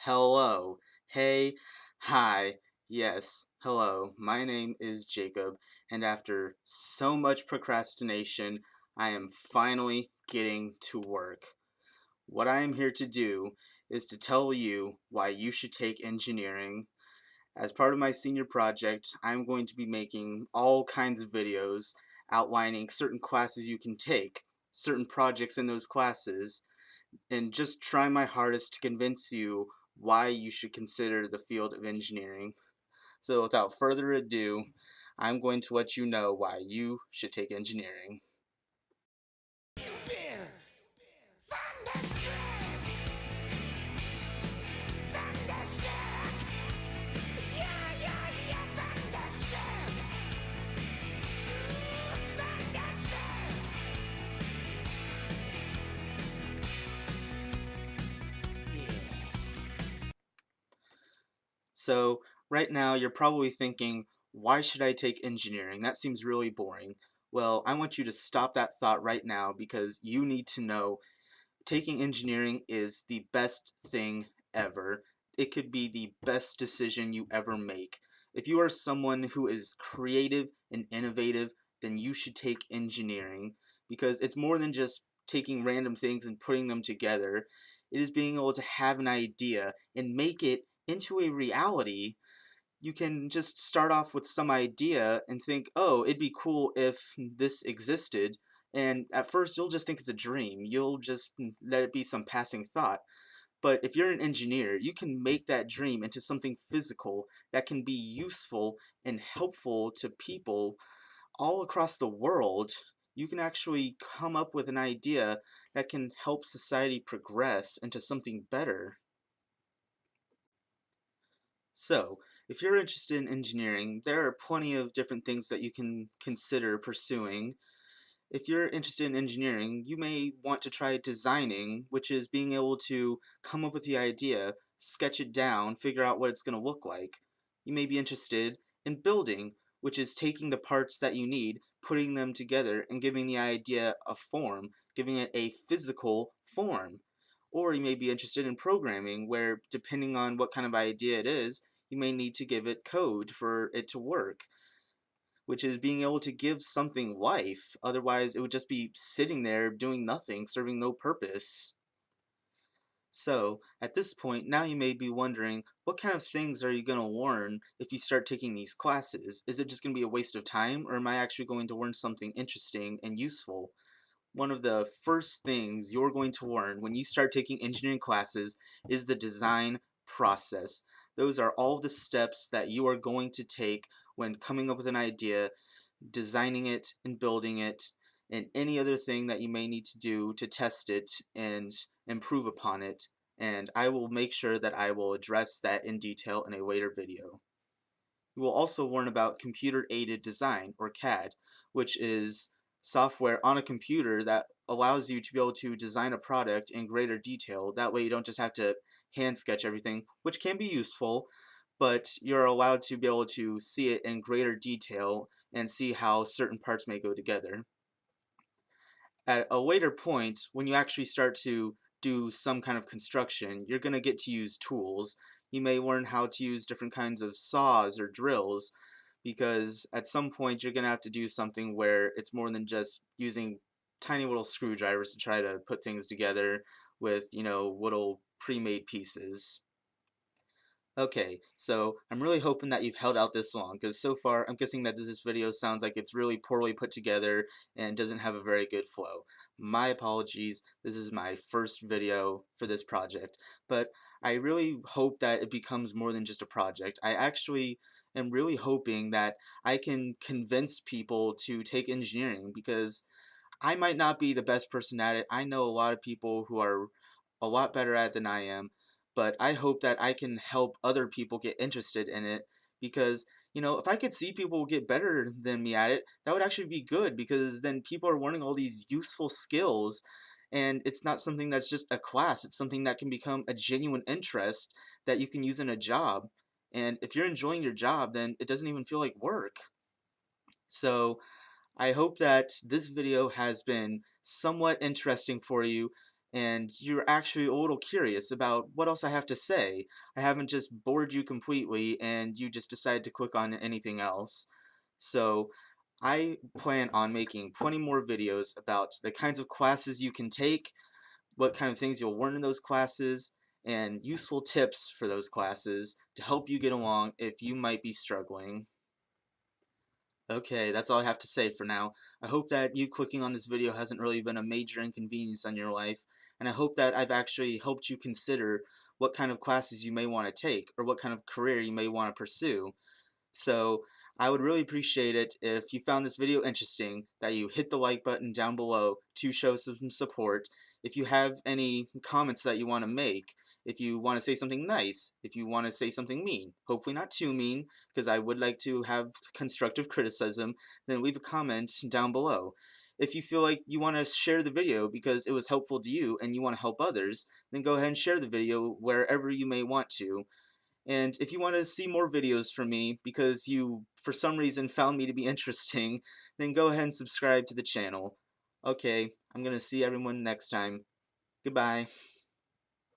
Hello. Hey. Hi. Yes. Hello. My name is Jacob, and after so much procrastination, I am finally getting to work. What I am here to do is to tell you why you should take engineering. As part of my senior project, I'm going to be making all kinds of videos outlining certain classes you can take, certain projects in those classes, and just try my hardest to convince you why you should consider the field of engineering. So without further ado, I'm going to let you know why you should take engineering. So right now you're probably thinking, why should I take engineering? That seems really boring. Well, I want you to stop that thought right now because you need to know taking engineering is the best thing ever. It could be the best decision you ever make. If you are someone who is creative and innovative, then you should take engineering because it's more than just taking random things and putting them together. It is being able to have an idea and make it into a reality. You can just start off with some idea and think, oh, it'd be cool if this existed. And at first, you'll just think it's a dream. You'll just let it be some passing thought. But if you're an engineer, you can make that dream into something physical that can be useful and helpful to people all across the world. You can actually come up with an idea that can help society progress into something better. So, if you're interested in engineering, there are plenty of different things that you can consider pursuing. If you're interested in engineering, you may want to try designing, which is being able to come up with the idea, sketch it down, figure out what it's going to look like. You may be interested in building, which is taking the parts that you need, putting them together, and giving the idea a form, giving it a physical form. Or you may be interested in programming, where depending on what kind of idea it is, you may need to give it code for it to work, which is being able to give something life. Otherwise, it would just be sitting there doing nothing, serving no purpose. So, at this point, now you may be wondering, what kind of things are you going to learn if you start taking these classes? Is it just going to be a waste of time, or am I actually going to learn something interesting and useful? One of the first things you're going to learn when you start taking engineering classes is the design process. Those are all the steps that you are going to take when coming up with an idea, designing it and building it, and any other thing that you may need to do to test it and improve upon it. And I will make sure that I will address that in detail in a later video. You will also learn about computer-aided design, or CAD, which is software on a computer that allows you to be able to design a product in greater detail. That way you don't just have to hand sketch everything, which can be useful, but you're allowed to be able to see it in greater detail and see how certain parts may go together. At a later point, when you actually start to do some kind of construction, you're going to get to use tools. You may learn how to use different kinds of saws or drills, because at some point you're going to have to do something where it's more than just using tiny little screwdrivers to try to put things together with, little pre-made pieces. Okay, so I'm really hoping that you've held out this long, because so far I'm guessing that this video sounds like it's really poorly put together and doesn't have a very good flow. My apologies, this is my first video for this project, but I really hope that it becomes more than just a project. I actually am really hoping that I can convince people to take engineering, because I might not be the best person at it. I know a lot of people who are a lot better at it than I am, but I hope that I can help other people get interested in it, because, if I could see people get better than me at it, that would actually be good, because then people are learning all these useful skills, and it's not something that's just a class, it's something that can become a genuine interest that you can use in a job. And if you're enjoying your job, then it doesn't even feel like work. So, I hope that this video has been somewhat interesting for you, and you're actually a little curious about what else I have to say. I haven't just bored you completely and you just decide to click on anything else. So I plan on making plenty more videos about the kinds of classes you can take, what kind of things you'll learn in those classes, and useful tips for those classes to help you get along if you might be struggling. Okay, that's all I have to say for now. I hope that you clicking on this video hasn't really been a major inconvenience on your life, and I hope that I've actually helped you consider what kind of classes you may want to take or what kind of career you may want to pursue. So I would really appreciate it if you found this video interesting, that you hit the like button down below to show some support. If you have any comments that you want to make, if you want to say something nice, if you want to say something mean, hopefully not too mean, because I would like to have constructive criticism, then leave a comment down below. If you feel like you want to share the video because it was helpful to you and you want to help others, then go ahead and share the video wherever you may want to. And if you want to see more videos from me because you, for some reason, found me to be interesting, then go ahead and subscribe to the channel. Okay, I'm gonna see everyone next time. Goodbye.